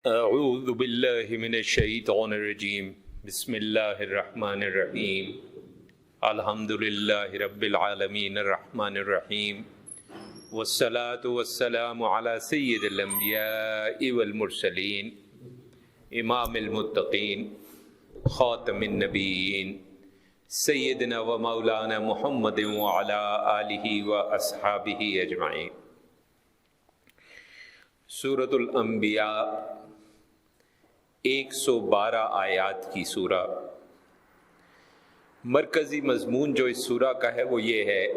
اعوذ باللہ من الشیطان الرجیم بسم اللہ الرحمن الرحیم الحمد للہ رب العالمین الرحمن الرحیم والصلاة والسلام علی سید الانبیاء والمرسلین امام المتقین خاتم النبیین سیدنا و مولانا محمد وعلی آلہ و اصحابہ اجمعین۔ سورۃ الانبیاء 112 آیات کی سورہ۔ مرکزی مضمون جو اس سورہ کا ہے وہ یہ ہے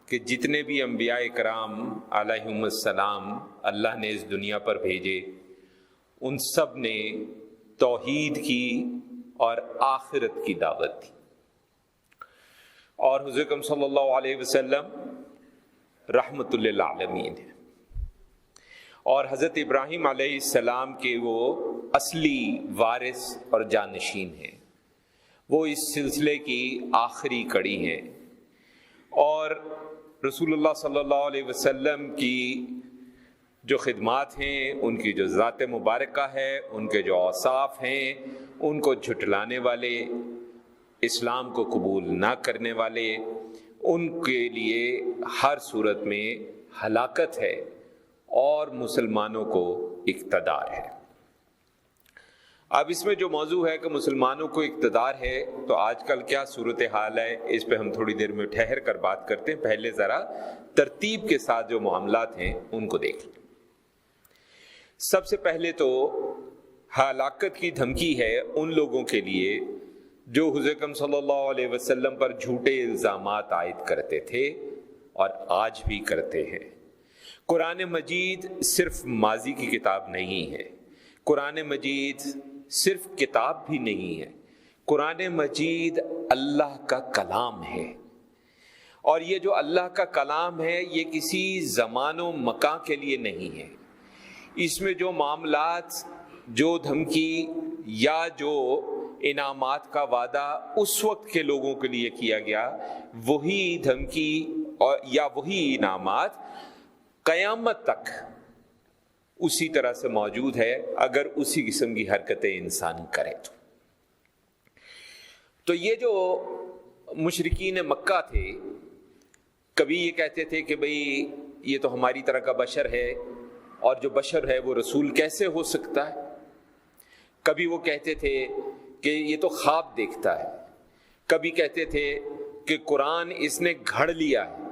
کہ جتنے بھی انبیاء کرام علیہم السلام اللہ نے اس دنیا پر بھیجے، ان سب نے توحید کی اور آخرت کی دعوت دی، اور حضور اکرم صلی اللہ علیہ وسلم رحمت للعالمین ہے، اور حضرت ابراہیم علیہ السلام کے وہ اصلی وارث اور جانشین ہیں، وہ اس سلسلے کی آخری کڑی ہیں، اور رسول اللہ صلی اللہ علیہ وسلم کی جو خدمات ہیں، ان کی جو ذات مبارکہ ہے، ان کے جو اوصاف ہیں، ان کو جھٹلانے والے، اسلام کو قبول نہ کرنے والے، ان کے لیے ہر صورت میں ہلاکت ہے اور مسلمانوں کو اقتدار ہے۔ اب اس میں جو موضوع ہے کہ مسلمانوں کو اقتدار ہے، تو آج کل کیا صورتحال ہے، اس پہ ہم تھوڑی دیر میں ٹھہر کر بات کرتے ہیں۔ پہلے ذرا ترتیب کے ساتھ جو معاملات ہیں ان کو دیکھ لیں۔ سب سے پہلے تو ہلاکت کی دھمکی ہے ان لوگوں کے لیے جو حضور اکرم صلی اللہ علیہ وسلم پر جھوٹے الزامات عائد کرتے تھے اور آج بھی کرتے ہیں۔ قرآن مجید صرف ماضی کی کتاب نہیں ہے، قرآن مجید صرف کتاب بھی نہیں ہے، قرآن مجید اللہ کا کلام ہے، اور یہ جو اللہ کا کلام ہے یہ کسی زمان و مکان کے لیے نہیں ہے۔ اس میں جو معاملات، جو دھمکی یا جو انعامات کا وعدہ اس وقت کے لوگوں کے لیے کیا گیا، وہی دھمکی یا وہی انعامات قیامت تک اسی طرح سے موجود ہے، اگر اسی قسم کی حرکتیں انسان کرے تو یہ جو مشرکین مکہ تھے، کبھی یہ کہتے تھے کہ بھئی یہ تو ہماری طرح کا بشر ہے، اور جو بشر ہے وہ رسول کیسے ہو سکتا ہے؟ کبھی وہ کہتے تھے کہ یہ تو خواب دیکھتا ہے، کبھی کہتے تھے کہ قرآن اس نے گھڑ لیا ہے،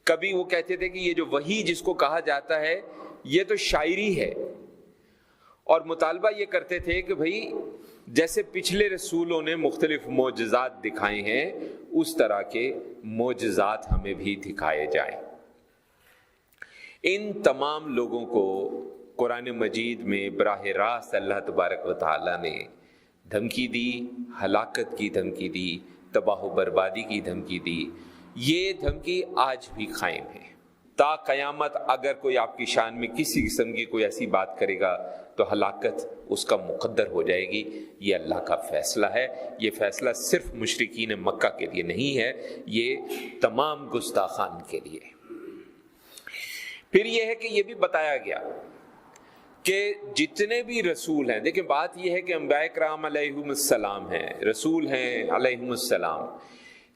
کبھی وہ کہتے تھے کہ یہ جو وحی جس کو کہا جاتا ہے یہ تو شاعری ہے، اور مطالبہ یہ کرتے تھے کہ بھئی جیسے پچھلے رسولوں نے مختلف معجزات دکھائے ہیں، اس طرح کے معجزات ہمیں بھی دکھائے جائیں۔ ان تمام لوگوں کو قرآن مجید میں براہ راست اللہ تبارک و تعالی نے دھمکی دی، ہلاکت کی دھمکی دی، تباہ و بربادی کی دھمکی دی۔ یہ دھمکی آج بھی قائم ہے تا قیامت۔ اگر کوئی آپ کی شان میں کسی قسم کی کوئی ایسی بات کرے گا تو ہلاکت اس کا مقدر ہو جائے گی۔ یہ اللہ کا فیصلہ ہے، یہ فیصلہ صرف مشرکین مکہ کے لیے نہیں ہے، یہ تمام گستاخان کے لیے۔ پھر یہ ہے کہ یہ بھی بتایا گیا کہ جتنے بھی رسول ہیں، دیکھیں بات یہ ہے کہ انبیاء کرام علیہم السلام ہیں، رسول ہیں علیہم السلام،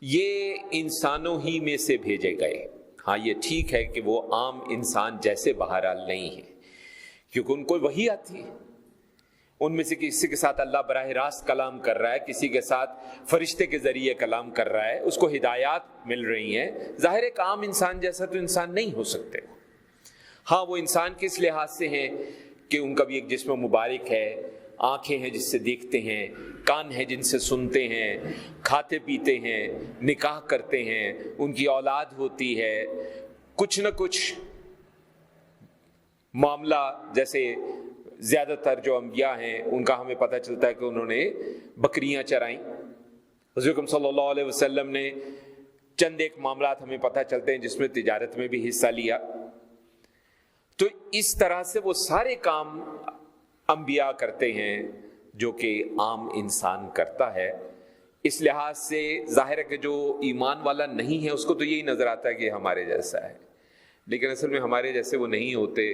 یہ انسانوں ہی میں سے بھیجے گئے۔ ہاں یہ ٹھیک ہے کہ وہ عام انسان جیسے بہرحال نہیں ہیں، کیونکہ ان کو وحی آتی ہے، ان میں سے کسی کے ساتھ اللہ براہ راست کلام کر رہا ہے، کسی کے ساتھ فرشتے کے ذریعے کلام کر رہا ہے، اس کو ہدایات مل رہی ہیں۔ ظاہر ایک عام انسان جیسا تو انسان نہیں ہو سکتے۔ ہاں وہ انسان کس لحاظ سے ہیں کہ ان کا بھی ایک جسم مبارک ہے، آنکھیں ہیں جس سے دیکھتے ہیں، کان ہیں جن سے سنتے ہیں، کھاتے پیتے ہیں، نکاح کرتے ہیں، ان کی اولاد ہوتی ہے، کچھ نہ کچھ معاملہ، جیسے زیادہ تر جو انبیاء ہیں ان کا ہمیں پتہ چلتا ہے کہ انہوں نے بکریاں چرائیں۔ حضور اکرم صلی اللہ علیہ وسلم نے چند ایک معاملات ہمیں پتہ چلتے ہیں جس میں تجارت میں بھی حصہ لیا۔ تو اس طرح سے وہ سارے کام انبیاء کرتے ہیں جو کہ عام انسان کرتا ہے۔ اس لحاظ سے ظاہر ہے کہ جو ایمان والا نہیں ہے اس کو تو یہی نظر آتا ہے کہ ہمارے جیسا ہے، لیکن اصل میں ہمارے جیسے وہ نہیں ہوتے،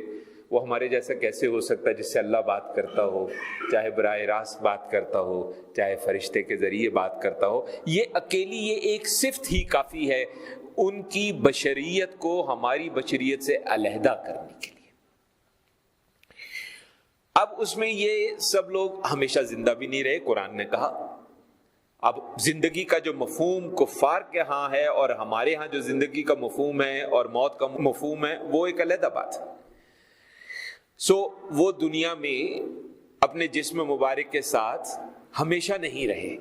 وہ ہمارے جیسا کیسے ہو سکتا ہے جس سے اللہ بات کرتا ہو، چاہے براہ راست بات کرتا ہو، چاہے فرشتے کے ذریعے بات کرتا ہو؟ یہ اکیلی یہ ایک صفت ہی کافی ہے ان کی بشریت کو ہماری بشریت سے علیحدہ کرنے کے لیے۔ اب اس میں یہ سب لوگ ہمیشہ زندہ بھی نہیں رہے، قرآن نے کہا۔ اب زندگی کا جو مفہوم کفار کے ہاں ہے اور ہمارے ہاں جو زندگی کا مفہوم ہے اور موت کا مفہوم ہے وہ ایک علیحدہ بات ہے۔ وہ دنیا میں اپنے جسم مبارک کے ساتھ ہمیشہ نہیں رہے،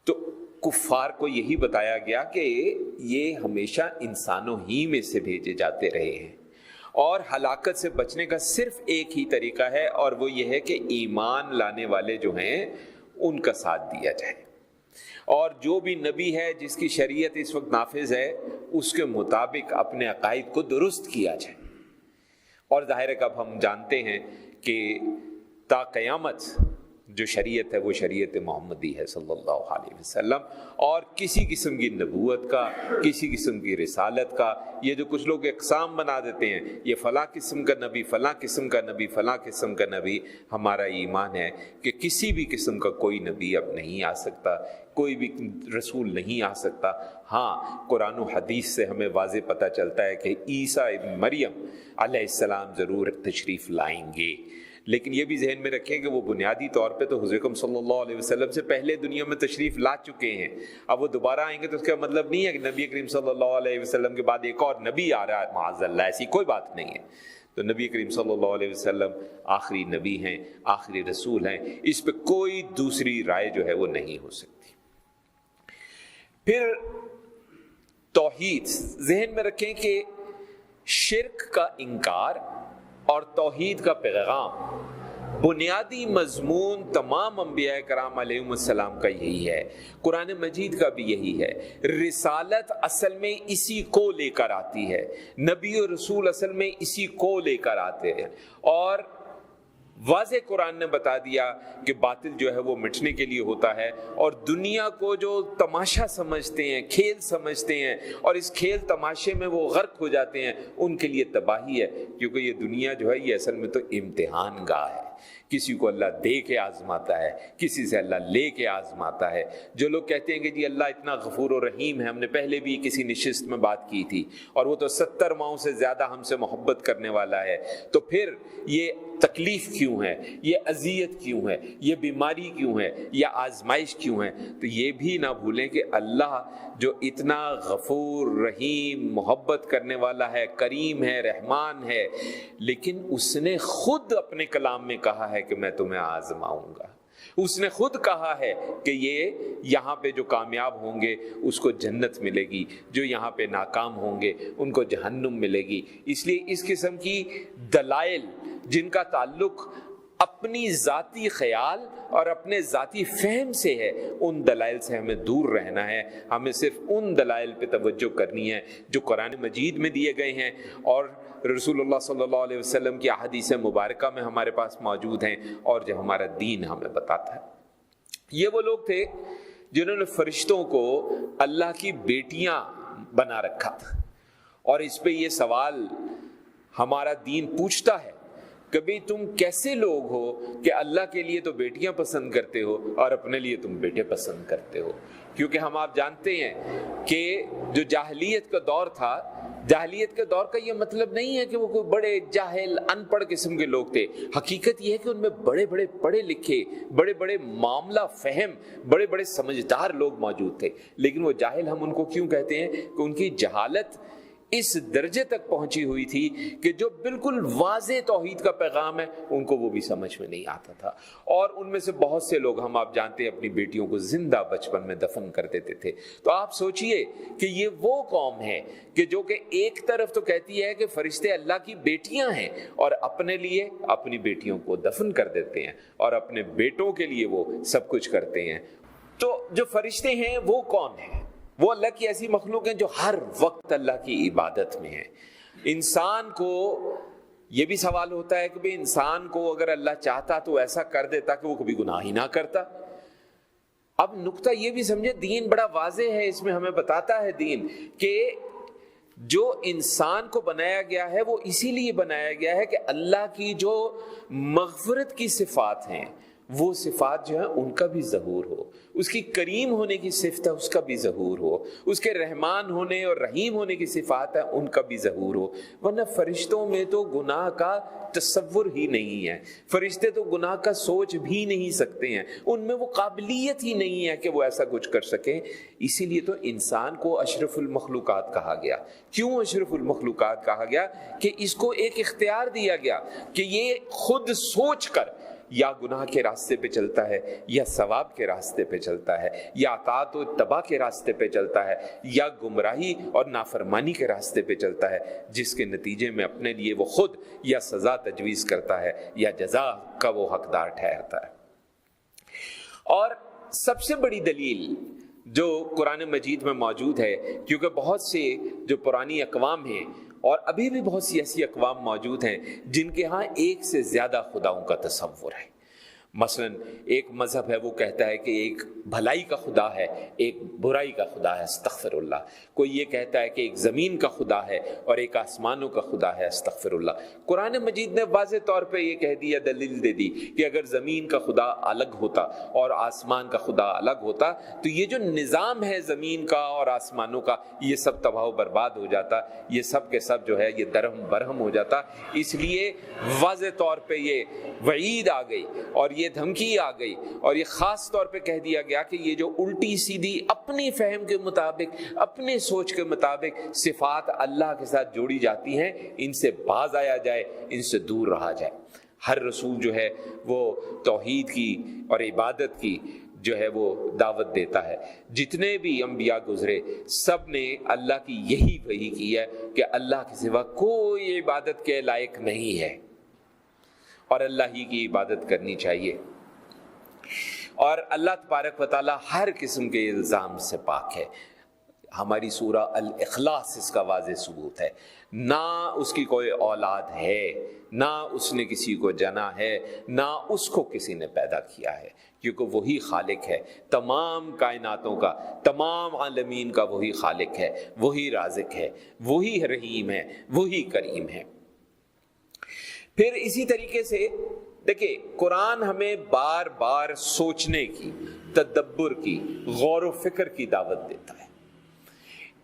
تو کفار کو یہی بتایا گیا کہ یہ ہمیشہ انسانوں ہی میں سے بھیجے جاتے رہے ہیں، اور ہلاکت سے بچنے کا صرف ایک ہی طریقہ ہے، اور وہ یہ ہے کہ ایمان لانے والے جو ہیں ان کا ساتھ دیا جائے، اور جو بھی نبی ہے جس کی شریعت اس وقت نافذ ہے اس کے مطابق اپنے عقائد کو درست کیا جائے۔ اور ظاہر ہے کہ اب ہم جانتے ہیں کہ تا قیامت جو شریعت ہے وہ شریعت محمدی ہے صلی اللہ علیہ وسلم، اور کسی قسم کی نبوت کا، کسی قسم کی رسالت کا، یہ جو کچھ لوگ اقسام بنا دیتے ہیں یہ فلاں قسم کا نبی، فلاں قسم کا نبی، فلاں قسم کا نبی، ہمارا ایمان ہے کہ کسی بھی قسم کا کوئی نبی اب نہیں آ سکتا، کوئی بھی رسول نہیں آ سکتا۔ ہاں قرآن و حدیث سے ہمیں واضح پتہ چلتا ہے کہ عیسیٰ ابن مریم علیہ السلام ضرور تشریف لائیں گے، لیکن یہ بھی ذہن میں رکھیں کہ وہ بنیادی طور پہ تو حضور اکرم صلی اللہ علیہ وسلم سے پہلے دنیا میں تشریف لا چکے ہیں۔ اب وہ دوبارہ آئیں گے تو اس کا مطلب نہیں ہے کہ نبی کریم صلی اللہ علیہ وسلم کے بعد ایک اور نبی آ رہا ہے، معاذ اللہ، ایسی کوئی بات نہیں ہے۔ تو نبی کریم صلی اللہ علیہ وسلم آخری نبی ہیں، آخری رسول ہیں، اس پہ کوئی دوسری رائے جو ہے وہ نہیں ہو سکتی۔ پھر توحید ذہن میں رکھیں کہ شرک کا انکار اور توحید کا پیغام بنیادی مضمون تمام انبیاء کرام علیہم السلام کا یہی ہے، قرآن مجید کا بھی یہی ہے۔ رسالت اصل میں اسی کو لے کر آتی ہے، نبی و رسول اصل میں اسی کو لے کر آتے ہیں، اور واضح قرآن نے بتا دیا کہ باطل جو ہے وہ مٹنے کے لیے ہوتا ہے، اور دنیا کو جو تماشا سمجھتے ہیں، کھیل سمجھتے ہیں، اور اس کھیل تماشے میں وہ غرق ہو جاتے ہیں، ان کے لیے تباہی ہے، کیونکہ یہ دنیا جو ہے یہ اصل میں تو امتحان گاہ ہے۔ کسی کو اللہ دے کے آزماتا ہے، کسی سے اللہ لے کے آزماتا ہے۔ جو لوگ کہتے ہیں کہ جی اللہ اتنا غفور و رحیم ہے، ہم نے پہلے بھی کسی نشست میں بات کی تھی، اور وہ تو 70 ماؤں سے زیادہ ہم سے محبت کرنے والا ہے، تو پھر یہ تکلیف کیوں ہے، یہ اذیت کیوں ہے، یہ بیماری کیوں ہے، یہ آزمائش کیوں ہے؟ تو یہ بھی نہ بھولیں کہ اللہ جو اتنا غفور رحیم محبت کرنے والا ہے، کریم ہے، رحمان ہے، لیکن اس نے خود اپنے کلام میں کہا ہے کہ میں تمہیں آزماؤں گا۔ اس نے خود کہا ہے کہ یہ یہاں پہ جو کامیاب ہوں گے اس کو جنت ملے گی، جو یہاں پہ ناکام ہوں گے ان کو جہنم ملے گی۔ اس لیے اس قسم کی دلائل جن کا تعلق اپنی ذاتی خیال اور اپنے ذاتی فہم سے ہے، ان دلائل سے ہمیں دور رہنا ہے۔ ہمیں صرف ان دلائل پہ توجہ کرنی ہے جو قرآن مجید میں دیے گئے ہیں اور رسول اللہ صلی اللہ علیہ وسلم کی احادیث مبارکہ میں ہمارے پاس موجود ہیں، اور جو ہمارا دین ہمیں بتاتا ہے۔ یہ وہ لوگ تھے جنہوں نے فرشتوں کو اللہ کی بیٹیاں بنا رکھا تھا، اور اس پہ یہ سوال ہمارا دین پوچھتا ہے کہ بھئی تم کیسے لوگ ہو کہ اللہ کے لیے تو بیٹیاں پسند کرتے ہو اور اپنے لیے تم بیٹے پسند کرتے ہو؟ کیونکہ ہم آپ جانتے ہیں کہ جو جاہلیت کا دور تھا، جاہلیت کے دور کا یہ مطلب نہیں ہے کہ وہ کوئی بڑے جاہل ان پڑھ قسم کے لوگ تھے۔ حقیقت یہ ہے کہ ان میں بڑے بڑے پڑھے لکھے، بڑے بڑے معاملہ فہم، بڑے بڑے سمجھدار لوگ موجود تھے، لیکن وہ جاہل ہم ان کو کیوں کہتے ہیں؟ کہ ان کی جہالت اس درجے تک پہنچی ہوئی تھی کہ جو بالکل واضح توحید کا پیغام ہے ان کو وہ بھی سمجھ میں نہیں آتا تھا، اور ان میں سے بہت سے لوگ ہم آپ جانتے ہیں اپنی بیٹیوں کو زندہ بچپن میں دفن کر دیتے تھے۔ تو آپ سوچئے کہ یہ وہ قوم ہے کہ جو کہ ایک طرف تو کہتی ہے کہ فرشتے اللہ کی بیٹیاں ہیں، اور اپنے لیے اپنی بیٹیوں کو دفن کر دیتے ہیں، اور اپنے بیٹوں کے لیے وہ سب کچھ کرتے ہیں۔ تو جو فرشتے ہیں وہ کون ہیں؟ وہ اللہ کی ایسی مخلوق ہیں جو ہر وقت اللہ کی عبادت میں ہیں۔ انسان کو یہ بھی سوال ہوتا ہے کہ بھئی انسان کو اگر اللہ چاہتا تو ایسا کر دیتا کہ وہ کبھی گناہ ہی نہ کرتا۔ اب نقطہ یہ بھی سمجھے، دین بڑا واضح ہے، اس میں ہمیں بتاتا ہے دین کہ جو انسان کو بنایا گیا ہے وہ اسی لیے بنایا گیا ہے کہ اللہ کی جو مغفرت کی صفات ہیں وہ صفات جو ہیں ان کا بھی ظہور ہو، اس کی کریم ہونے کی صفت ہے اس کا بھی ظہور ہو، اس کے رحمان ہونے اور رحیم ہونے کی صفات ہے ان کا بھی ظہور ہو۔ ورنہ فرشتوں میں تو گناہ کا تصور ہی نہیں ہے، فرشتے تو گناہ کا سوچ بھی نہیں سکتے ہیں، ان میں وہ قابلیت ہی نہیں ہے کہ وہ ایسا کچھ کر سکیں۔ اسی لیے تو انسان کو اشرف المخلوقات کہا گیا۔ کیوں اشرف المخلوقات کہا گیا؟ کہ اس کو ایک اختیار دیا گیا کہ یہ خود سوچ کر یا گناہ کے راستے پہ چلتا ہے یا ثواب کے راستے پہ چلتا ہے یا اطاعت و اتباع کے راستے پہ چلتا ہے یا گمراہی اور نافرمانی کے راستے پہ چلتا ہے، جس کے نتیجے میں اپنے لیے وہ خود یا سزا تجویز کرتا ہے یا جزا کا وہ حقدار ٹھہرتا ہے۔ اور سب سے بڑی دلیل جو قرآن مجید میں موجود ہے، کیونکہ بہت سے جو پرانی اقوام ہیں اور ابھی بھی بہت سی ایسی اقوام موجود ہیں جن کے ہاں ایک سے زیادہ خداؤں کا تصور ہے۔ مثلا ایک مذہب ہے وہ کہتا ہے کہ ایک بھلائی کا خدا ہے، ایک برائی کا خدا ہے، استغفر اللہ۔ کوئی یہ کہتا ہے کہ ایک زمین کا خدا ہے اور ایک آسمانوں کا خدا ہے، استغفر اللہ۔ قرآن مجید نے واضح طور پہ یہ کہہ دیا، دلیل دے دی کہ اگر زمین کا خدا الگ ہوتا اور آسمان کا خدا الگ ہوتا تو یہ جو نظام ہے زمین کا اور آسمانوں کا یہ سب تباہ و برباد ہو جاتا، یہ سب کے سب جو ہے یہ درہم برہم ہو جاتا۔ اس لیے واضح طور پہ یہ وعید آ گئی اور یہ دھمکی آ گئی اور یہ خاص طور پہ کہہ دیا گیا کہ یہ جو الٹی سیدھی اپنی فہم کے مطابق، اپنے سوچ کے مطابق صفات اللہ کے ساتھ جوڑی جاتی ہیں، ان سے باز آیا جائے، ان سے دور رہا جائے۔ ہر رسول جو ہے وہ توحید کی اور عبادت کی جو ہے وہ دعوت دیتا ہے۔ جتنے بھی انبیاء گزرے سب نے اللہ کی یہی وحی کی ہے کہ اللہ کے سوا کوئی عبادت کے لائق نہیں ہے اور اللہ ہی کی عبادت کرنی چاہیے، اور اللہ تبارک و تعالی ہر قسم کے الزام سے پاک ہے۔ ہماری سورہ الاخلاص اس کا واضح ثبوت ہے۔ نہ اس کی کوئی اولاد ہے، نہ اس نے کسی کو جنا ہے، نہ اس کو کسی نے پیدا کیا ہے، کیونکہ وہی خالق ہے تمام کائناتوں کا، تمام عالمین کا وہی خالق ہے، وہی رازق ہے، وہی رحیم ہے، وہی کریم ہے۔ پھر اسی طریقے سے دیکھیں قرآن ہمیں بار بار سوچنے کی، تدبر کی، غور و فکر کی دعوت دیتا ہے۔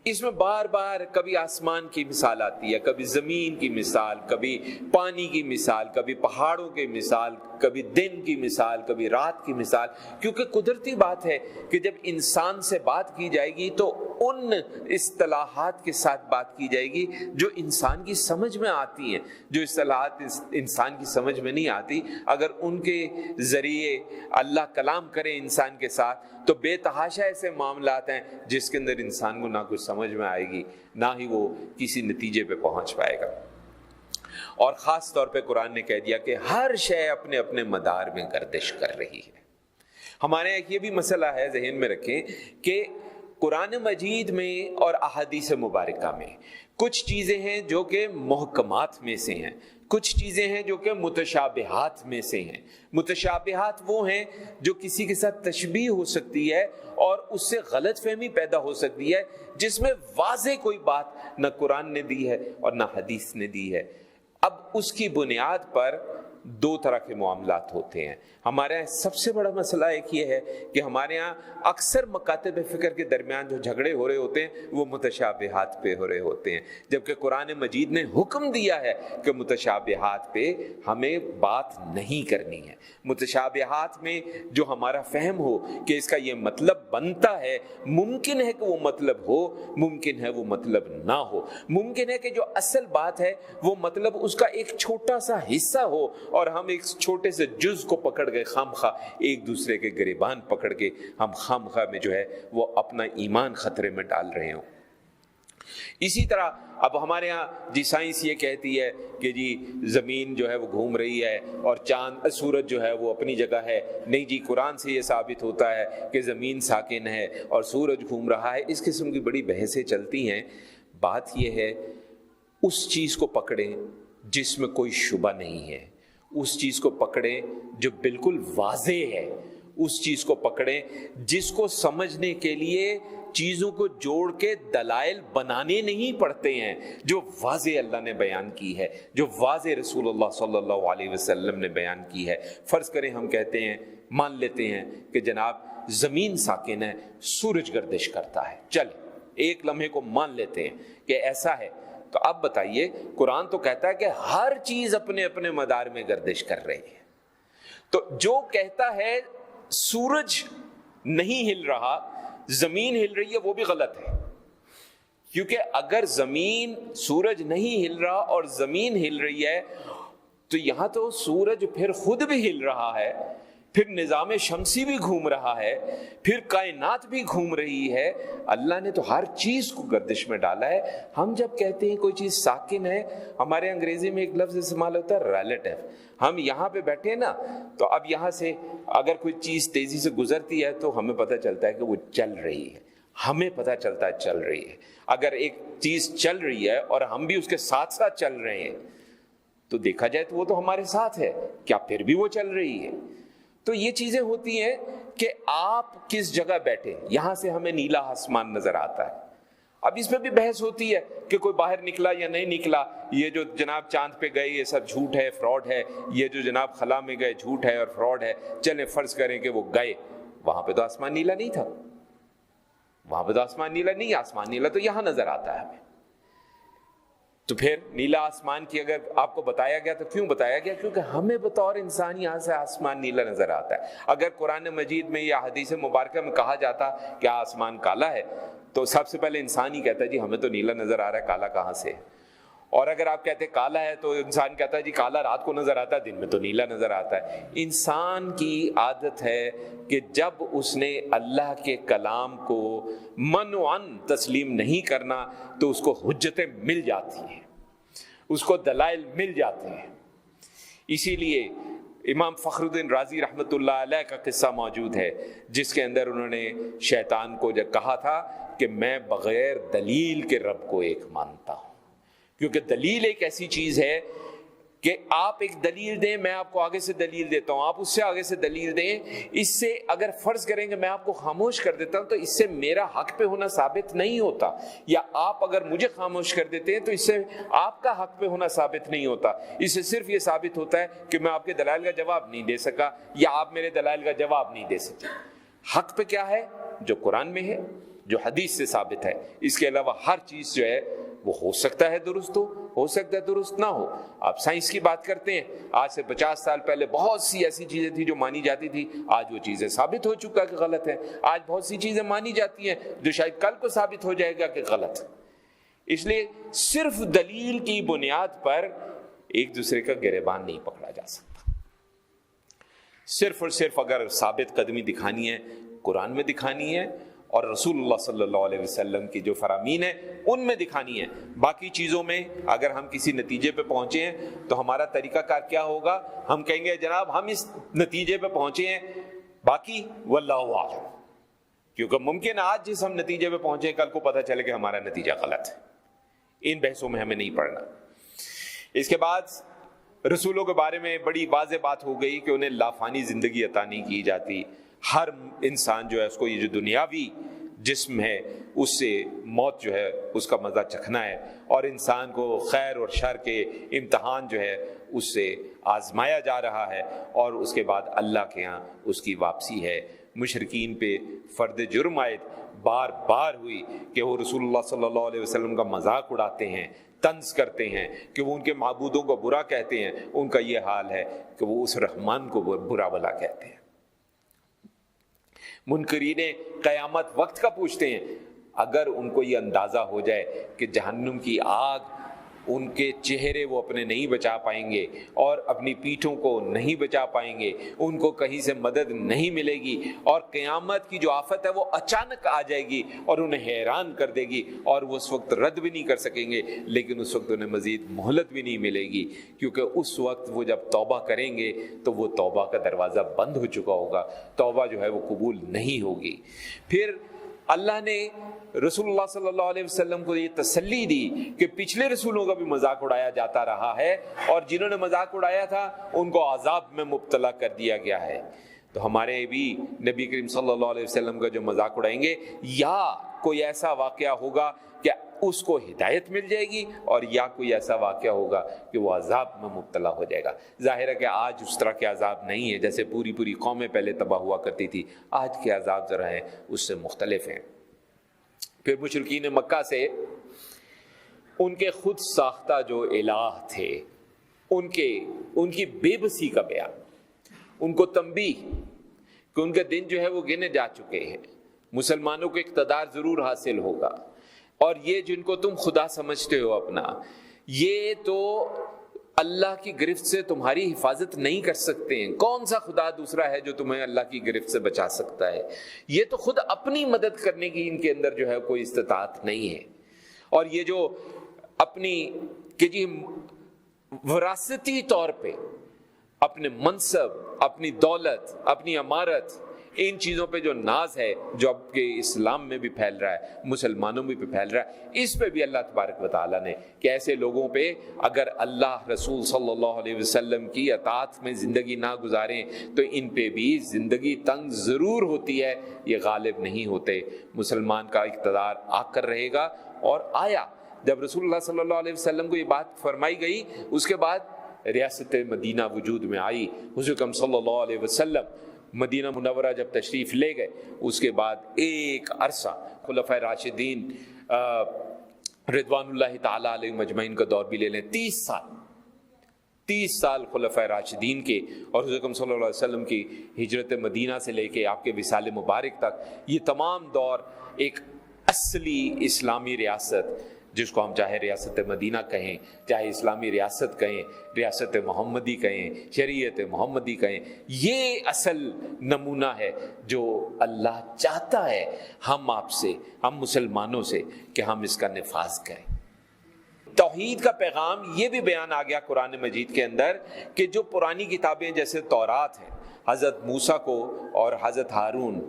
اس میں بار بار کبھی آسمان کی مثال آتی ہے، کبھی زمین کی مثال، کبھی پانی کی مثال، کبھی پہاڑوں کی مثال، کبھی دن کی مثال، کبھی رات کی مثال، کیونکہ قدرتی بات ہے کہ جب انسان سے بات کی جائے گی تو ان اصطلاحات کے ساتھ بات کی جائے گی جو انسان کی سمجھ میں آتی ہیں۔ جو اصطلاحات انسان کی سمجھ میں نہیں آتی، اگر ان کے ذریعے اللہ کلام کرے انسان کے ساتھ تو بے تحاشا ایسے معاملات ہیں جس کے اندر انسان کو نہ کچھ سمجھ میں آئے گی، نہ ہی وہ کسی نتیجے پہ پہنچ پائے گا۔ اور خاص طور پہ قرآن نے کہہ دیا کہ ہر شے اپنے اپنے مدار میں گردش کر رہی ہے۔ ہمارے ایک یہ بھی مسئلہ ہے، ذہن میں رکھیں کہ قرآن مجید میں اور احادیث مبارکہ میں کچھ چیزیں ہیں جو کہ محکمات میں سے ہیں، کچھ چیزیں ہیں جو کہ متشابہات میں سے ہیں۔ متشابہات وہ ہیں جو کسی کے ساتھ تشبیہ ہو سکتی ہے اور اس سے غلط فہمی پیدا ہو سکتی ہے، جس میں واضح کوئی بات نہ قرآن نے دی ہے اور نہ حدیث نے دی ہے۔ اب اس کی بنیاد پر دو طرح کے معاملات ہوتے ہیں۔ ہمارے یہاں سب سے بڑا مسئلہ ایک یہ ہے کہ ہمارے ہاں اکثر مکاتب فکر کے درمیان جو جھگڑے ہو رہے ہوتے ہیں وہ متشابہات پہ ہو رہے ہوتے ہیں، جبکہ قرآن مجید نے حکم دیا ہے کہ متشابہات پہ ہمیں بات نہیں کرنی ہے۔ متشابہات میں جو ہمارا فہم ہو کہ اس کا یہ مطلب بنتا ہے، ممکن ہے کہ وہ مطلب ہو، ممکن ہے وہ مطلب نہ ہو، ممکن ہے کہ جو اصل بات ہے وہ مطلب اس کا ایک چھوٹا سا حصہ ہو اور ہم ایک چھوٹے سے جز کو پکڑ گئے، خامخواہ ایک دوسرے کے گریبان پکڑ کے ہم خامخواہ میں جو ہے وہ اپنا ایمان خطرے میں ڈال رہے ہوں۔ اسی طرح اب ہمارے ہاں جی سائنس یہ کہتی ہے کہ جی زمین جو ہے وہ گھوم رہی ہے اور چاند سورج جو ہے وہ اپنی جگہ ہے۔ نہیں جی، قرآن سے یہ ثابت ہوتا ہے کہ زمین ساکن ہے اور سورج گھوم رہا ہے۔ اس قسم کی بڑی بحثیں چلتی ہیں۔ بات یہ ہے اس چیز کو پکڑیں جس میں کوئی شبہ نہیں ہے، اس چیز کو پکڑیں جو بالکل واضح ہے، اس چیز کو پکڑیں جس کو سمجھنے کے لیے چیزوں کو جوڑ کے دلائل بنانے نہیں پڑتے ہیں، جو واضح اللہ نے بیان کی ہے، جو واضح رسول اللہ صلی اللہ علیہ وسلم نے بیان کی ہے۔ فرض کریں ہم کہتے ہیں، مان لیتے ہیں کہ جناب زمین ساکن ہے، سورج گردش کرتا ہے، چل ایک لمحے کو مان لیتے ہیں کہ ایسا ہے، تو اب بتائیے قرآن تو کہتا ہے کہ ہر چیز اپنے اپنے مدار میں گردش کر رہی ہے، تو جو کہتا ہے سورج نہیں ہل رہا زمین ہل رہی ہے وہ بھی غلط ہے، کیونکہ اگر زمین سورج نہیں ہل رہا اور زمین ہل رہی ہے تو یہاں تو سورج پھر خود بھی ہل رہا ہے، پھر نظام شمسی بھی گھوم رہا ہے، پھر کائنات بھی گھوم رہی ہے، اللہ نے تو ہر چیز کو گردش میں ڈالا ہے۔ ہم جب کہتے ہیں کوئی چیز ساکن ہے، ہمارے انگریزی میں ایک لفظ استعمال ہوتا ہے ریلیٹیو، ہم یہاں پہ بیٹھے ہیں نا، تو اب یہاں سے اگر کوئی چیز تیزی سے گزرتی ہے تو ہمیں پتہ چلتا ہے کہ وہ چل رہی ہے، ہمیں پتہ چلتا ہے چل رہی ہے۔ اگر ایک چیز چل رہی ہے اور ہم بھی اس کے ساتھ ساتھ چل رہے ہیں تو دیکھا جائے تو وہ تو ہمارے ساتھ ہے، کیا پھر بھی وہ چل رہی ہے؟ تو یہ چیزیں ہوتی ہیں کہ آپ کس جگہ بیٹھے، یہاں سے ہمیں نیلا آسمان نظر آتا ہے، اب اس پہ بھی بحث ہوتی ہے کہ کوئی باہر نکلا یا نہیں نکلا، یہ جو جناب چاند پہ گئے یہ سب جھوٹ ہے، فراڈ ہے، یہ جو جناب خلا میں گئے جھوٹ ہے اور فراڈ ہے۔ چلیں فرض کریں کہ وہ گئے، وہاں پہ تو آسمان نیلا نہیں تھا، وہاں پہ تو آسمان نیلا نہیں، آسمان نیلا تو یہاں نظر آتا ہے ہمیں۔ تو پھر نیلا آسمان کی اگر آپ کو بتایا گیا تو کیوں بتایا گیا؟ کیونکہ ہمیں بطور انسان یہاں سے آسمان نیلا نظر آتا ہے۔ اگر قرآن مجید میں یا حدیث مبارکہ میں کہا جاتا کہ آسمان کالا ہے تو سب سے پہلے انسان ہی کہتا ہے جی ہمیں تو نیلا نظر آ رہا ہے، کالا کہاں سے؟ اور اگر آپ کہتے کالا ہے تو انسان کہتا ہے جی کالا رات کو نظر آتا ہے، دن میں تو نیلا نظر آتا ہے۔ انسان کی عادت ہے کہ جب اس نے اللہ کے کلام کو منعن تسلیم نہیں کرنا تو اس کو حجتیں مل جاتی ہیں، اس کو دلائل مل جاتے ہیں۔ اسی لیے امام فخر الدین رازی رحمۃ اللہ علیہ کا قصہ موجود ہے جس کے اندر انہوں نے شیطان کو جب کہا تھا کہ میں بغیر دلیل کے رب کو ایک مانتا ہوں، کیونکہ دلیل ایک ایسی چیز ہے کہ آپ ایک دلیل دیں، میں آپ کو آگے سے دلیل دیتا ہوں، آپ اس سے آگے سے دلیل دیں، اس سے اگر فرض کریں کہ میں آپ کو خاموش کر دیتا ہوں تو اس سے میرا حق پہ ہونا ثابت نہیں ہوتا، یا آپ اگر مجھے خاموش کر دیتے ہیں تو اس سے آپ کا حق پہ ہونا ثابت نہیں ہوتا، اس سے صرف یہ ثابت ہوتا ہے کہ میں آپ کے دلائل کا جواب نہیں دے سکا یا آپ میرے دلائل کا جواب نہیں دے سکے۔ حق پہ کیا ہے؟ جو قرآن میں ہے، جو حدیث سے ثابت ہے، اس کے علاوہ ہر چیز جو ہے وہ ہو سکتا ہے درست ہو سکتا ہے درست نہ ہو۔ آپ سائنس کی بات کرتے ہیں، آج سے 50 سال پہلے بہت سی ایسی چیزیں تھیں جو مانی جاتی تھی، آج وہ چیزیں ثابت ہو چکا کہ غلط ہیں۔ آج بہت سی چیزیں مانی جاتی ہیں جو شاید کل کو ثابت ہو جائے گا کہ غلط۔ اس لیے صرف دلیل کی بنیاد پر ایک دوسرے کا گریبان نہیں پکڑا جا سکتا۔ صرف اور صرف اگر ثابت قدمی دکھانی ہے قرآن میں دکھانی ہے اور رسول اللہ صلی اللہ علیہ وسلم کی جو فرامین ہیں ان میں دکھانی ہے۔ باقی چیزوں میں اگر ہم کسی نتیجے پہ پہنچے ہیں تو ہمارا طریقہ کار کیا ہوگا؟ ہم کہیں گے جناب ہم اس نتیجے پہ پہنچے ہیں، باقی واللہ اعلم، کیونکہ ممکن آج جس ہم نتیجے پہ پہنچے کل کو پتہ چلے کہ ہمارا نتیجہ غلط ہے۔ ان بحثوں میں ہمیں نہیں پڑنا۔ اس کے بعد رسولوں کے بارے میں بڑی واضح بات ہو گئی کہ انہیں لافانی زندگی عطا نہیں کی جاتی۔ ہر انسان جو ہے اس کو یہ جو دنیاوی جسم ہے اس سے موت جو ہے اس کا مزہ چکھنا ہے، اور انسان کو خیر اور شر کے امتحان جو ہے اس سے آزمایا جا رہا ہے، اور اس کے بعد اللہ کے ہاں اس کی واپسی ہے۔ مشرکین پہ فرد جرم عائد بار بار ہوئی کہ وہ رسول اللہ صلی اللہ علیہ وسلم کا مذاق اڑاتے ہیں، طنز کرتے ہیں کہ وہ ان کے معبودوں کو برا کہتے ہیں۔ ان کا یہ حال ہے کہ وہ اس رحمان کو برا بلا کہتے ہیں۔ منکرین قیامت وقت کا پوچھتے ہیں، اگر ان کو یہ اندازہ ہو جائے کہ جہنم کی آگ ان کے چہرے وہ اپنے نہیں بچا پائیں گے اور اپنی پیٹھوں کو نہیں بچا پائیں گے، ان کو کہیں سے مدد نہیں ملے گی، اور قیامت کی جو آفت ہے وہ اچانک آ جائے گی اور انہیں حیران کر دے گی، اور وہ اس وقت رد بھی نہیں کر سکیں گے، لیکن اس وقت انہیں مزید مہلت بھی نہیں ملے گی، کیونکہ اس وقت وہ جب توبہ کریں گے تو وہ توبہ کا دروازہ بند ہو چکا ہوگا، توبہ جو ہے وہ قبول نہیں ہوگی۔ پھر اللہ نے رسول اللہ صلی اللہ علیہ وسلم کو یہ تسلی دی کہ پچھلے رسولوں کا بھی مذاق اڑایا جاتا رہا ہے، اور جنہوں نے مذاق اڑایا تھا ان کو عذاب میں مبتلا کر دیا گیا ہے۔ تو ہمارے بھی نبی کریم صلی اللہ علیہ وسلم کا جو مذاق اڑائیں گے، یا کوئی ایسا واقعہ ہوگا کہ اس کو ہدایت مل جائے گی، اور یا کوئی ایسا واقعہ ہوگا کہ وہ عذاب میں مبتلا ہو جائے گا۔ ظاہر ہے کہ آج اس طرح کے عذاب نہیں ہے، جیسے پوری قومیں پہلے تباہ ہوا کرتی تھی، آج کے عذاب ذرا ہیں اس سے مختلف ہیں۔ پھر مشرکین مکہ سے ان کے خود ساختہ جو الہ تھے، ان کی بے بسی کا بیان، ان کو تنبیہ کہ ان کے دن جو ہے وہ گنے جا چکے ہیں، مسلمانوں کو اقتدار ضرور حاصل ہوگا، اور یہ جن کو تم خدا سمجھتے ہو اپنا، یہ تو اللہ کی گرفت سے تمہاری حفاظت نہیں کر سکتے ہیں۔ کون سا خدا دوسرا ہے جو تمہیں اللہ کی گرفت سے بچا سکتا ہے؟ یہ تو خود اپنی مدد کرنے کی ان کے اندر جو ہے کوئی استطاعت نہیں ہے۔ اور یہ جو اپنی کہ جی وراثتی طور پہ اپنے منصب، اپنی دولت، اپنی عمارت، ان چیزوں پہ جو ناز ہے، جو اب کے اسلام میں بھی پھیل رہا ہے، مسلمانوں میں بھی پھیل رہا ہے، اس پہ بھی اللہ تبارک و تعالیٰ نے کہ ایسے لوگوں پہ اگر اللہ رسول صلی اللہ علیہ وسلم کی اطاعت میں زندگی نہ گزاریں تو ان پہ بھی زندگی تنگ ضرور ہوتی ہے، یہ غالب نہیں ہوتے۔ مسلمان کا اقتدار آ کر رہے گا، اور آیا۔ جب رسول اللہ صلی اللہ علیہ وسلم کو یہ بات فرمائی گئی، اس کے بعد ریاست مدینہ وجود میں آئی۔ حضور اکرم صلی اللہ علیہ وسلم مدینہ منورہ جب تشریف لے گئے، اس کے بعد ایک عرصہ خلفائے راشدین رضوان اللہ تعالیٰ علیہ مجمعین کا دور بھی لے لیں، 30 سال خلفائے راشدین کے، اور حضور اکرم صلی اللہ علیہ وسلم کی ہجرت مدینہ سے لے کے آپ کے وصال مبارک تک، یہ تمام دور ایک اصلی اسلامی ریاست، جس کو ہم چاہے ریاست مدینہ کہیں، چاہے اسلامی ریاست کہیں، ریاست محمدی کہیں، شریعت محمدی کہیں، یہ اصل نمونہ ہے جو اللہ چاہتا ہے ہم آپ سے، ہم مسلمانوں سے، کہ ہم اس کا نفاذ کریں۔ توحید کا پیغام یہ بھی بیان آ گیا قرآن مجید کے اندر کہ جو پرانی کتابیں جیسے تورات ہیں، حضرت موسیٰ کو اور حضرت ہارون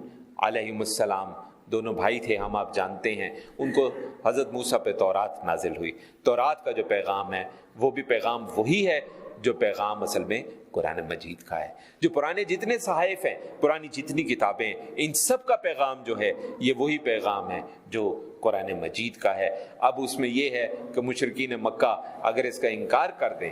علیہم السلام، دونوں بھائی تھے، ہم آپ جانتے ہیں، ان کو حضرت موسیٰ پہ تورات نازل ہوئی۔ تورات کا جو پیغام ہے وہ بھی پیغام وہی ہے جو پیغام اصل میں قرآن مجید کا ہے۔ جو پرانے جتنے صحائف ہیں، پرانی جتنی کتابیں، ان سب کا پیغام جو ہے یہ وہی پیغام ہے جو قرآن مجید کا ہے۔ اب اس میں یہ ہے کہ مشرکین مکہ اگر اس کا انکار کر دیں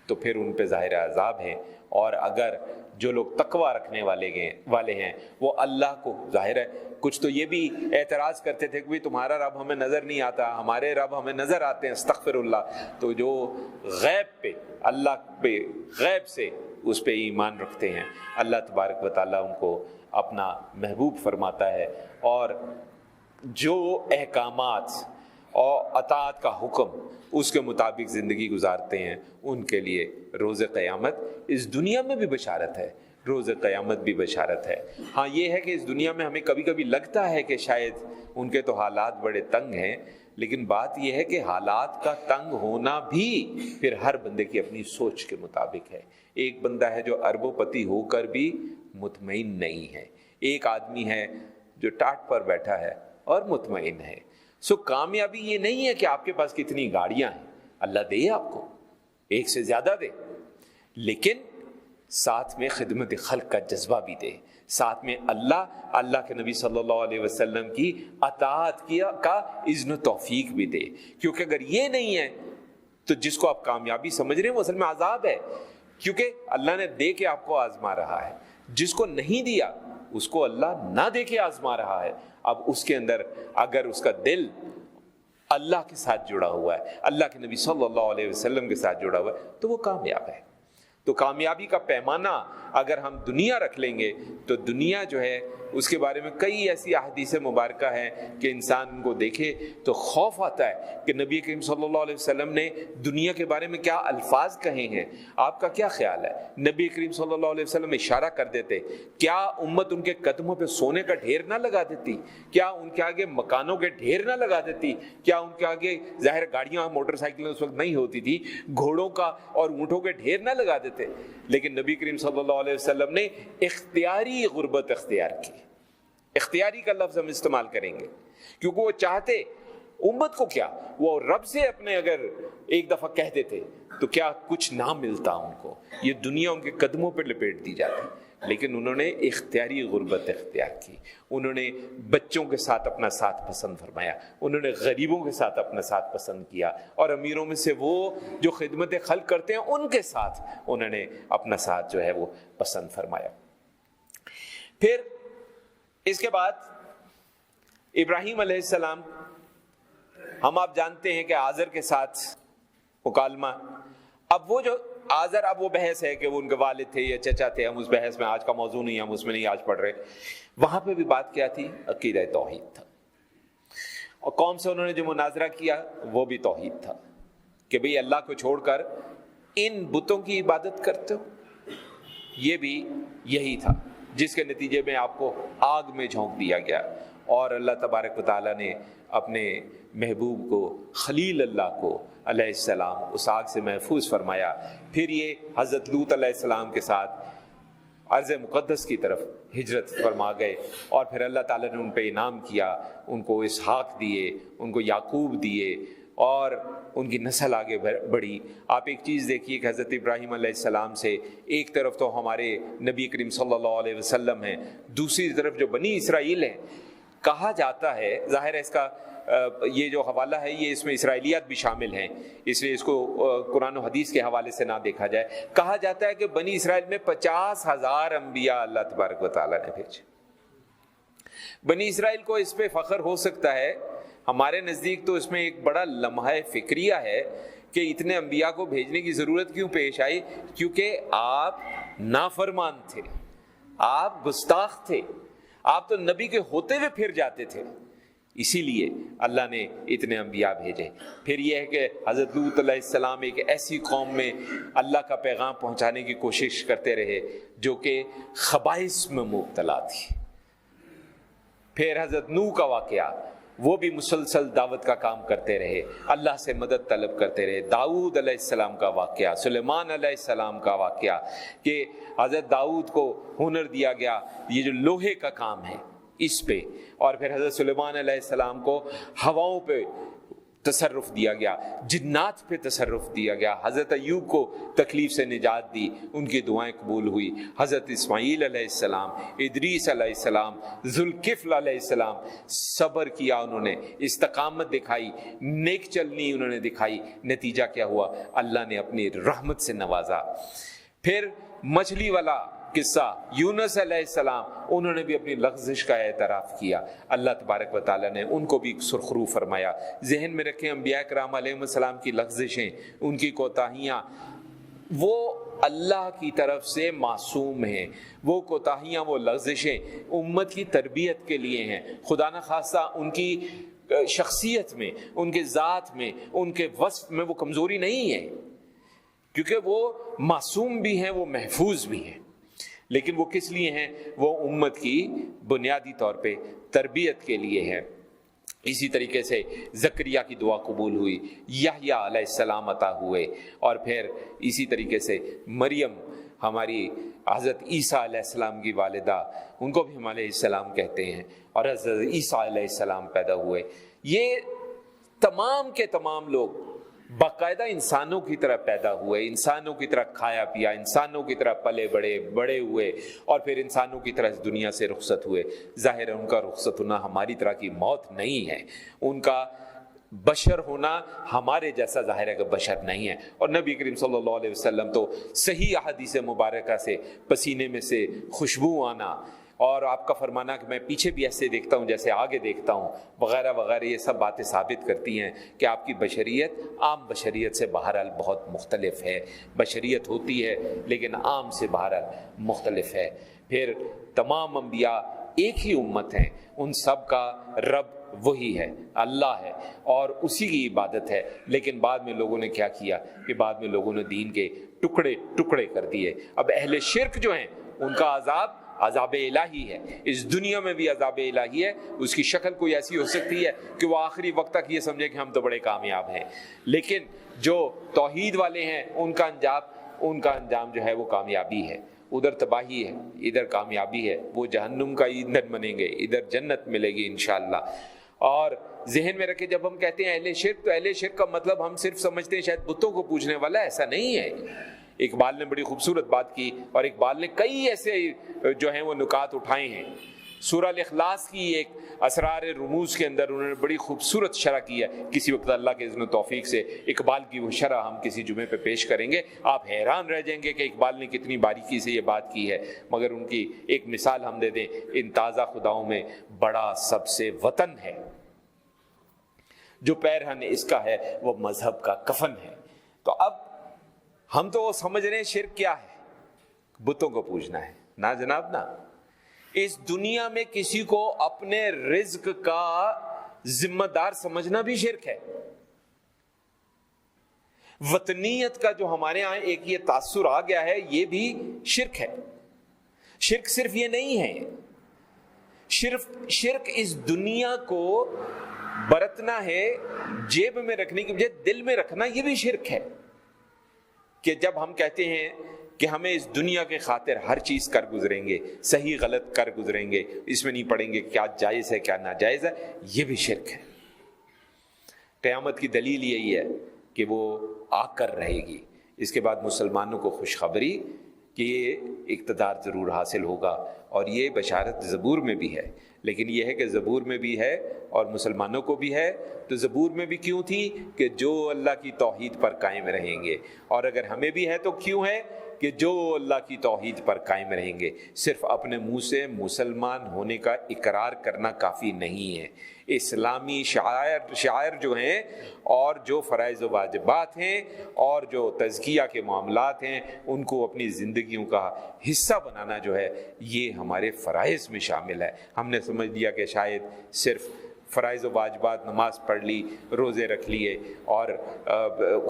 تو پھر ان پہ ظاہر عذاب ہے، اور اگر جو لوگ تقوی رکھنے والے ہیں وہ اللہ کو، ظاہر ہے کچھ تو یہ بھی اعتراض کرتے تھے کہ تمہارا رب ہمیں نظر نہیں آتا، ہمارے رب ہمیں نظر آتے ہیں، استغفر اللہ۔ تو جو غیب پہ، اللہ پہ، غیب سے اس پہ ایمان رکھتے ہیں، اللہ تبارک و تعالیٰ ان کو اپنا محبوب فرماتا ہے، اور جو احکامات اور اطاعت کا حکم اس کے مطابق زندگی گزارتے ہیں، ان کے لیے روز قیامت اس دنیا میں بھی بشارت ہے، روز قیامت بھی بشارت ہے۔ ہاں یہ ہے کہ اس دنیا میں ہمیں کبھی کبھی لگتا ہے کہ شاید ان کے تو حالات بڑے تنگ ہیں، لیکن بات یہ ہے کہ حالات کا تنگ ہونا بھی پھر ہر بندے کی اپنی سوچ کے مطابق ہے۔ ایک بندہ ہے جو اربوں پتی ہو کر بھی مطمئن نہیں ہے، ایک آدمی ہے جو ٹاٹ پر بیٹھا ہے اور مطمئن ہے۔ سو کامیابی یہ نہیں ہے کہ آپ کے پاس کتنی گاڑیاں ہیں، اللہ دے آپ کو، ایک سے زیادہ دے، لیکن ساتھ میں خدمت خلق کا جذبہ بھی دے، ساتھ میں اللہ کے نبی صلی اللہ علیہ وسلم کی اطاعت کا اذن و توفیق بھی دے۔ کیونکہ اگر یہ نہیں ہے تو جس کو آپ کامیابی سمجھ رہے ہیں وہ اصل میں عذاب ہے، کیونکہ اللہ نے دے کے آپ کو آزما رہا ہے، جس کو نہیں دیا اس کو اللہ نہ دے کے آزما رہا ہے۔ اب اس کے اندر اگر اس کا دل اللہ کے ساتھ جڑا ہوا ہے، اللہ کے نبی صلی اللہ علیہ وسلم کے ساتھ جڑا ہوا ہے، تو وہ کامیاب ہے۔ تو کامیابی کا پیمانہ اگر ہم دنیا رکھ لیں گے تو دنیا جو ہے اس کے بارے میں کئی ایسی احادیث مبارکہ ہیں کہ انسان ان کو دیکھے تو خوف آتا ہے کہ نبی کریم صلی اللہ علیہ وسلم نے دنیا کے بارے میں کیا الفاظ کہے ہیں، آپ کا کیا خیال ہے؟ نبی کریم صلی اللہ علیہ وسلم اشارہ کر دیتے، کیا امت ان کے قدموں پہ سونے کا ڈھیر نہ لگا دیتی؟ کیا ان کے آگے مکانوں کے ڈھیر نہ لگا دیتی؟ کیا ان کے آگے، ظاہر گاڑیاں موٹر سائیکلیں اس وقت نہیں ہوتی تھی، گھوڑوں کا اور اونٹوں کے ڈھیر نہ لگا دیتے؟ لیکن نبی کریم صلی اللہ علیہ وسلم نے اختیاری غربت اختیار کی۔ اختیاری کا لفظ ہم استعمال کریں گے کیونکہ وہ چاہتے امت کو، کیا وہ رب سے اپنے اگر ایک دفعہ کہہ دیتے تو کیا کچھ نہ ملتا ان کو، یہ دنیا ان کے قدموں پہ لپیٹ دی جاتی۔ لیکن انہوں نے اختیاری غربت اختیار کی. انہوں نے بچوں کے ساتھ اپنا ساتھ پسند فرمایا, انہوں نے غریبوں کے ساتھ اپنا ساتھ پسند کیا, اور امیروں میں سے وہ جو خدمت خلق کرتے ہیں ان کے ساتھ انہوں نے اپنا ساتھ جو ہے وہ پسند فرمایا. پھر اس کے بعد ابراہیم علیہ السلام, ہم آپ جانتے ہیں کہ آزر کے ساتھ مکالمہ. اب وہ جو آزر, اب وہ بحث ہے کہ وہ ان کے والد تھے یا چچا تھے, ہم اس بحث میں آج کا موضوع نہیں, ہم اس میں نہیں آج پڑھ رہے. وہاں پہ بھی بات کیا تھی؟ عقیدہ توحید تھا. اور قوم سے انہوں نے جو مناظرہ کیا وہ بھی توحید تھا کہ بھئی اللہ کو چھوڑ کر ان بتوں کی عبادت کرتے ہو. یہ بھی یہی تھا جس کے نتیجے میں آپ کو آگ میں جھونک دیا گیا, اور اللہ تبارک و تعالیٰ نے اپنے محبوب کو, خلیل اللہ کو علیہ السلام, اس آگ سے محفوظ فرمایا. پھر یہ حضرت لوط علیہ السلام کے ساتھ ارض مقدس کی طرف ہجرت فرما گئے, اور پھر اللہ تعالیٰ نے ان پہ انعام کیا, ان کو اسحاق دیے, ان کو یعقوب دیے, اور ان کی نسل آگے بڑھی. آپ ایک چیز دیکھیے کہ حضرت ابراہیم علیہ السلام سے ایک طرف تو ہمارے نبی کریم صلی اللہ علیہ وسلم ہیں, دوسری طرف جو بنی اسرائیل ہیں. کہا جاتا ہے, ظاہر ہے اس کا یہ جو حوالہ ہے یہ اس میں اسرائیلیات بھی شامل ہیں, اس لیے اس کو قرآن و حدیث کے حوالے سے نہ دیکھا جائے. کہا جاتا ہے کہ بنی اسرائیل میں 50,000 انبیاء اللہ تبارک و تعالیٰ نے بھیجے. بنی اسرائیل کو اس پہ فخر ہو سکتا ہے, ہمارے نزدیک تو اس میں ایک بڑا لمحہ فکریہ ہے کہ اتنے انبیاء کو بھیجنے کی ضرورت کیوں پیش آئی؟ کیونکہ آپ نافرمان تھے, آپ گستاخ تھے, آپ تو نبی کے ہوتے ہوئے پھر جاتے تھے, اسی لیے اللہ نے اتنے انبیاء بھیجے. پھر یہ ہے کہ حضرت لوط علیہ السلام ایک ایسی قوم میں اللہ کا پیغام پہنچانے کی کوشش کرتے رہے جو کہ خبائث میں مبتلا تھی. پھر حضرت نوح کا واقعہ, وہ بھی مسلسل دعوت کا کام کرتے رہے, اللہ سے مدد طلب کرتے رہے. داؤد علیہ السلام کا واقعہ, سلیمان علیہ السلام کا واقعہ کہ حضرت داؤد کو ہنر دیا گیا یہ جو لوہے کا کام ہے اس پہ, اور پھر حضرت سلیمان علیہ السلام کو ہواؤں پہ تصرف دیا گیا, جنات پہ تصرف دیا گیا. حضرت ایوب کو تکلیف سے نجات دی, ان کی دعائیں قبول ہوئی. حضرت اسماعیل علیہ السلام, ادریس علیہ السلام, ذوالکفل علیہ السلام, صبر کیا انہوں نے, استقامت دکھائی, نیک چلنی انہوں نے دکھائی. نتیجہ کیا ہوا؟ اللہ نے اپنی رحمت سے نوازا. پھر مچھلی والا قصہ, یونس علیہ السلام, انہوں نے بھی اپنی لغزش کا اعتراف کیا, اللہ تبارک و تعالیٰ نے ان کو بھی سرخرو فرمایا. ذہن میں رکھیں انبیاء کرام علیہ السلام کی لغزشیں, ان کی کوتاہیاں, وہ اللہ کی طرف سے معصوم ہیں. وہ کوتاہیاں, وہ لغزشیں امت کی تربیت کے لیے ہیں. خدا نخواستہ ان کی شخصیت میں, ان کے ذات میں, ان کے وصف میں وہ کمزوری نہیں ہے, کیونکہ وہ معصوم بھی ہیں, وہ محفوظ بھی ہیں. لیکن وہ کس لیے ہیں؟ وہ امت کی بنیادی طور پہ تربیت کے لیے ہیں. اسی طریقے سے زکریا کی دعا قبول ہوئی, یحییٰ علیہ السلام عطا ہوئے, اور پھر اسی طریقے سے مریم, ہماری حضرت عیسیٰ علیہ السلام کی والدہ, ان کو بھی ہم علیہ السلام کہتے ہیں, اور حضرت عیسیٰ علیہ السلام پیدا ہوئے. یہ تمام کے تمام لوگ باقاعدہ انسانوں کی طرح پیدا ہوئے, انسانوں کی طرح کھایا پیا, انسانوں کی طرح پلے بڑے ہوئے, اور پھر انسانوں کی طرح اس دنیا سے رخصت ہوئے. ظاہر ہے ان کا رخصت ہونا ہماری طرح کی موت نہیں ہے, ان کا بشر ہونا ہمارے جیسا ظاہر ہے کہ بشر نہیں ہے. اور نبی کریم صلی اللہ علیہ وسلم تو صحیح احادیث مبارکہ سے پسینے میں سے خوشبو آنا, اور آپ کا فرمانا کہ میں پیچھے بھی ایسے دیکھتا ہوں جیسے آگے دیکھتا ہوں, وغیرہ وغیرہ, یہ سب باتیں ثابت کرتی ہیں کہ آپ کی بشریت عام بشریت سے بہرحال بہت مختلف ہے. بشریت ہوتی ہے لیکن عام سے بہرحال مختلف ہے. پھر تمام انبیاء ایک ہی امت ہیں, ان سب کا رب وہی ہے, اللہ ہے, اور اسی کی عبادت ہے. لیکن بعد میں لوگوں نے کیا کیا کہ بعد میں لوگوں نے دین کے ٹکڑے ٹکڑے کر دیے. اب اہل شرک جو ہیں ان کا عذاب الہی ہے, اس دنیا میں بھی عذاب الہی ہے. اس کی شکل کوئی ایسی ہو سکتی ہے کہ وہ آخری وقت تک یہ سمجھے کہ ہم تو بڑے کامیاب ہیں, لیکن جو توحید والے ہیں ان کا انجام جو ہے وہ کامیابی ہے. ادھر تباہی ہے, ادھر کامیابی ہے. وہ جہنم کا ایندھن بنیں گے, ادھر جنت ملے گی انشاءاللہ. اور ذہن میں رکھے, جب ہم کہتے ہیں اہل شرک, تو اہل شرک کا مطلب ہم صرف سمجھتے ہیں شاید بتوں کو پوجنے والا, ایسا نہیں ہے. اقبال نے بڑی خوبصورت بات کی، اور اقبال نے کئی ایسے جو ہیں وہ نکات اٹھائے ہیں۔ سورہ الاخلاص کی ایک اسرار رموز کے اندر انہوں نے بڑی خوبصورت شرح کی ہے، کسی وقت اللہ کے اذن و توفیق سے اقبال کی وہ شرح ہم کسی جمعے پہ پیش کریں گے، آپ حیران رہ جائیں گے کہ اقبال نے کتنی باریکی سے یہ بات کی ہے۔ مگر ان کی ایک مثال ہم دے دیں، ان تازہ خداؤں میں بڑا سب سے وطن ہے، جو پیرہن اس کا ہے وہ مذہب کا کفن ہے۔ تو اب ہم تو سمجھ رہے ہیں شرک کیا ہے، بتوں کو پوجنا ہے، نہ جناب نہ۔ اس دنیا میں کسی کو اپنے رزق کا ذمہ دار سمجھنا بھی شرک ہے۔ وطنیت کا جو ہمارے ہاں ایک یہ تاثر آ گیا ہے، یہ بھی شرک ہے۔ شرک صرف یہ نہیں ہے، شرک اس دنیا کو برتنا ہے، جیب میں رکھنے کی بجائے دل میں رکھنا، یہ بھی شرک ہے۔ کہ جب ہم کہتے ہیں کہ ہمیں اس دنیا کے خاطر ہر چیز کر گزریں گے، صحیح غلط کر گزریں گے، اس میں نہیں پڑیں گے کیا جائز ہے کیا ناجائز ہے، یہ بھی شرک ہے۔ قیامت کی دلیل یہی ہے کہ وہ آ کر رہے گی، اس کے بعد مسلمانوں کو خوشخبری کہ یہ اقتدار ضرور حاصل ہوگا، اور یہ بشارت زبور میں بھی ہے۔ لیکن یہ ہے کہ زبور میں بھی ہے اور مسلمانوں کو بھی ہے، تو زبور میں بھی کیوں تھی کہ جو اللہ کی توحید پر قائم رہیں گے، اور اگر ہمیں بھی ہے تو کیوں ہے کہ جو اللہ کی توحید پر قائم رہیں گے۔ صرف اپنے منہ سے مسلمان ہونے کا اقرار کرنا کافی نہیں ہے، اسلامی شعائر جو ہیں اور جو فرائض و واجبات ہیں اور جو تزکیہ کے معاملات ہیں، ان کو اپنی زندگیوں کا حصہ بنانا جو ہے، یہ ہمارے فرائض میں شامل ہے۔ ہم نے سمجھ لیا کہ شاید صرف فرائض و واجبات، نماز پڑھ لی، روزے رکھ لیے، اور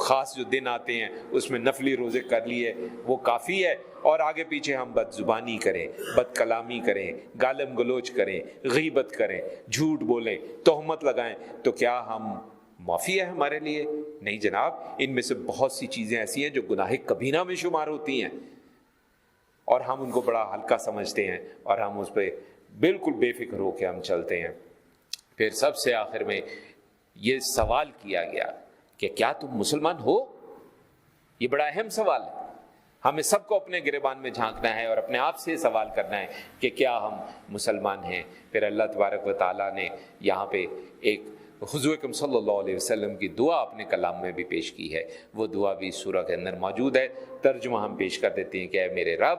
خاص جو دن آتے ہیں اس میں نفلی روزے کر لیے، وہ کافی ہے، اور آگے پیچھے ہم بد زبانی کریں، بد کلامی کریں، گالم گلوچ کریں، غیبت کریں، جھوٹ بولیں، تہمت لگائیں، تو کیا ہم معافی ہے ہمارے لیے؟ نہیں جناب، ان میں سے بہت سی چیزیں ایسی ہیں جو گناہ کبیرہ میں شمار ہوتی ہیں، اور ہم ان کو بڑا ہلکا سمجھتے ہیں، اور ہم اس پہ بالکل بے فکر ہو کے ہم چلتے ہیں۔ پھر سب سے آخر میں یہ سوال کیا گیا کہ کیا تم مسلمان ہو؟ یہ بڑا اہم سوال ہے، ہمیں سب کو اپنے گریبان میں جھانکنا ہے اور اپنے آپ سے سوال کرنا ہے کہ کیا ہم مسلمان ہیں۔ پھر اللہ تبارک و تعالیٰ نے یہاں پہ ایک حضور اکرم صلی اللہ علیہ وسلم کی دعا اپنے کلام میں بھی پیش کی ہے، وہ دعا بھی سورہ کے اندر موجود ہے، ترجمہ ہم پیش کر دیتے ہیں کہ اے میرے رب،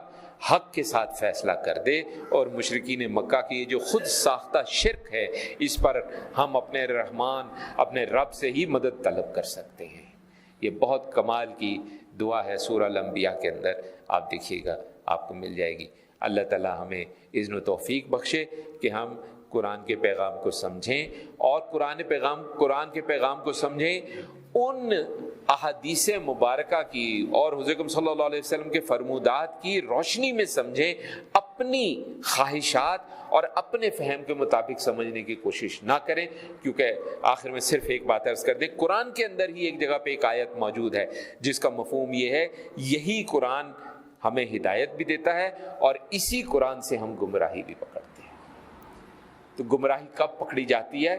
حق کے ساتھ فیصلہ کر دے، اور مشرکین مکہ کی جو خود ساختہ شرک ہے، اس پر ہم اپنے رحمان، اپنے رب سے ہی مدد طلب کر سکتے ہیں۔ یہ بہت کمال کی دعا ہے سورہ الانبیاء کے اندر، آپ دیکھیے گا آپ کو مل جائے گی۔ اللہ تعالیٰ ہمیں اذن و توفیق بخشے کہ ہم قرآن کے پیغام کو سمجھیں، اور قرآن کے پیغام کو سمجھیں ان احادیث مبارکہ کی اور حضور اکرم صلی اللہ علیہ وسلم کے فرمودات کی روشنی میں سمجھیں، اپنی خواہشات اور اپنے فہم کے مطابق سمجھنے کی کوشش نہ کریں۔ کیونکہ آخر میں صرف ایک بات عرض کر دیں، قرآن کے اندر ہی ایک جگہ پہ ایک آیت موجود ہے جس کا مفہوم یہ ہے، یہی قرآن ہمیں ہدایت بھی دیتا ہے، اور اسی قرآن سے ہم گمراہی بھی پکڑتے ہیں۔ تو گمراہی کب پکڑی جاتی ہے؟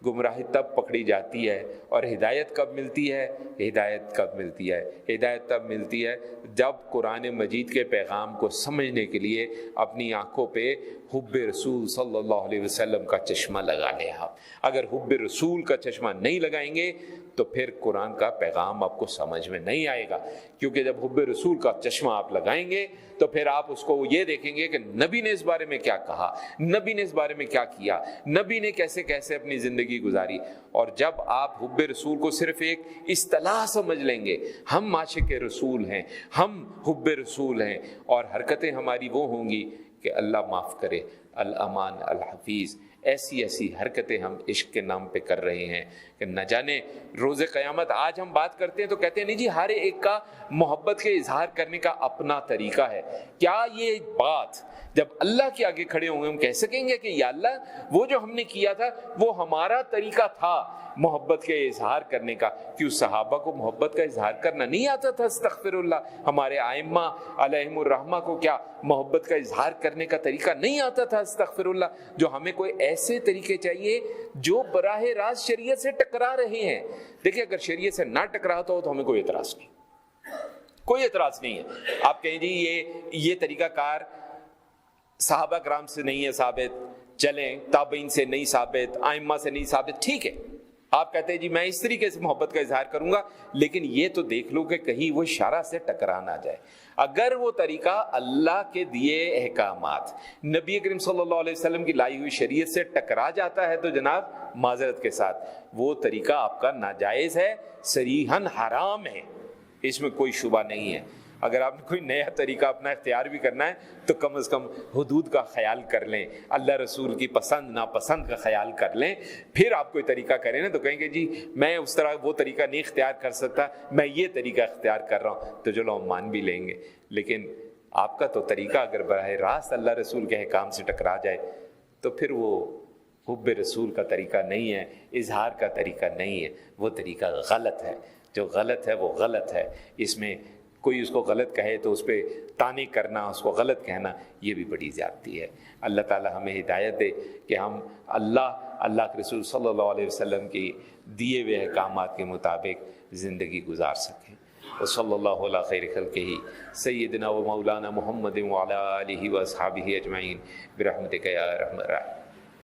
گمراہی تب پکڑی جاتی ہے، اور ہدایت کب ملتی ہے؟ ہدایت کب ملتی ہے؟ ہدایت تب ملتی ہے جب قرآن مجید کے پیغام کو سمجھنے کے لیے اپنی آنکھوں پہ حب رسول صلی اللہ علیہ وسلم کا چشمہ لگا لیں آپ۔ اگر حب رسول کا چشمہ نہیں لگائیں گے تو پھر قرآن کا پیغام آپ کو سمجھ میں نہیں آئے گا، کیونکہ جب حب رسول کا چشمہ آپ لگائیں گے تو پھر آپ اس کو یہ دیکھیں گے کہ نبی نے اس بارے میں کیا کہا، نبی نے اس بارے میں کیا کیا، نبی نے کیسے کیسے اپنی زندگی گزاری۔ اور جب آپ حب رسول کو صرف ایک اصطلاح سمجھ لیں گے، ہم عاشق رسول ہیں، ہم حب رسول ہیں، اور حرکتیں ہماری وہ ہوں گی کہ اللہ معاف کرے، الامان الحفیظ، ایسی حرکتیں ہم عشق کے نام پہ کر رہے ہیں کہ نہ جانے روز قیامت۔ آج ہم بات کرتے ہیں تو کہتے ہیں نہیں جی، ہر ایک کا محبت کے اظہار کرنے کا اپنا طریقہ ہے۔ کیا یہ بات جب اللہ کے آگے کھڑے ہوں گے ہم کہہ سکیں گے کہ یا اللہ، وہ جو ہم نے کیا تھا وہ ہمارا طریقہ تھا محبت کے اظہار کرنے کا؟ کیوں صحابہ کو محبت کا اظہار کرنا نہیں آتا تھا؟ استغفر اللہ، ہمارے ائمہ علیہم الرحمہ کو کیا محبت کا اظہار کرنے کا طریقہ نہیں آتا تھا؟ استغفر اللہ۔ جو ہمیں کوئی ایسے طریقے چاہیے جو براہ راست شریعت سے ٹکرا رہے ہیں۔ دیکھیں، اگر شریعت سے نہ ٹکراتا ہو تو ہمیں کوئی اعتراض نہیں، کوئی اعتراض نہیں ہے. آپ کہیں جی یہ طریقہ کار صحابہ کرام سے نہیں ہے ثابت، چلیں تابعین سے نہیں ثابت، ائمہ سے نہیں ثابت، ٹھیک ہے. آپ کہتے ہیں جی میں اس طریقے سے محبت کا اظہار کروں گا، لیکن یہ تو دیکھ لو کہ کہیں وہ شرع سے ٹکرا نہ جائے. اگر وہ طریقہ اللہ کے دیے احکامات، نبی کریم صلی اللہ علیہ وسلم کی لائی ہوئی شریعت سے ٹکرا جاتا ہے تو جناب معذرت کے ساتھ وہ طریقہ آپ کا ناجائز ہے، صریحاً حرام ہے، اس میں کوئی شبہ نہیں ہے. اگر آپ نے کوئی نیا طریقہ اپنا اختیار بھی کرنا ہے تو کم از کم حدود کا خیال کر لیں، اللہ رسول کی پسند ناپسند کا خیال کر لیں. پھر آپ کوئی طریقہ کریں نا تو کہیں گے جی میں اس طرح وہ طریقہ نہیں اختیار کر سکتا، میں یہ طریقہ اختیار کر رہا ہوں، تو چلو ہم مان بھی لیں گے. لیکن آپ کا تو طریقہ اگر براہ راست اللہ رسول کے احکام سے ٹکرا جائے تو پھر وہ حب رسول کا طریقہ نہیں ہے، اظہار کا طریقہ نہیں ہے، وہ طریقہ غلط ہے. جو غلط ہے وہ غلط ہے. اس میں کوئی اس کو غلط کہے تو اس پہ طعنے کرنا، اس کو غلط کہنا، یہ بھی بڑی زیادتی ہے. اللہ تعالی ہمیں ہدایت دے کہ ہم اللہ کے رسول صلی اللہ علیہ وسلم کی دیے ہوئے احکامات کے مطابق زندگی گزار سکیں. وصلی اللہ علی خیر خلقہ سیدنا و مولانا محمد وعلی آلہ و اصحابہ اجمعین برحمتک یا ارحم الراحمین.